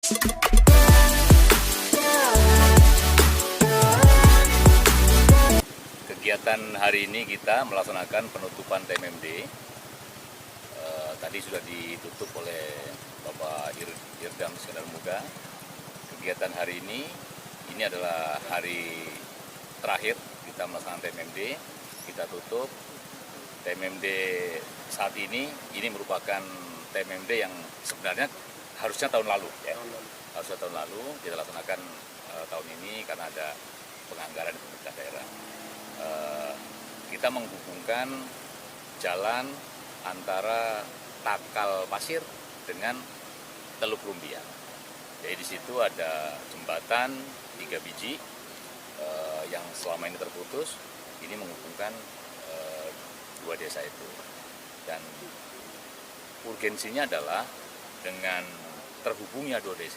Kegiatan hari ini kita melaksanakan penutupan TMMD. Tadi sudah ditutup oleh Bapak Irdam Sidarmuga. Kegiatan hari ini adalah hari terakhir kita melaksanakan TMMD. Kita tutup TMMD saat ini merupakan TMMD yang sebenarnya harusnya tahun lalu, ya. Harusnya tahun lalu kita laksanakan tahun ini karena ada penganggaran di pemerintah daerah. Kita menghubungkan jalan antara Takal Pasir dengan Teluk Rumbia. Jadi di situ ada jembatan 3 biji yang selama ini terputus. Ini menghubungkan dua desa itu. Dan urgensinya adalah dengan terhubungnya dua desa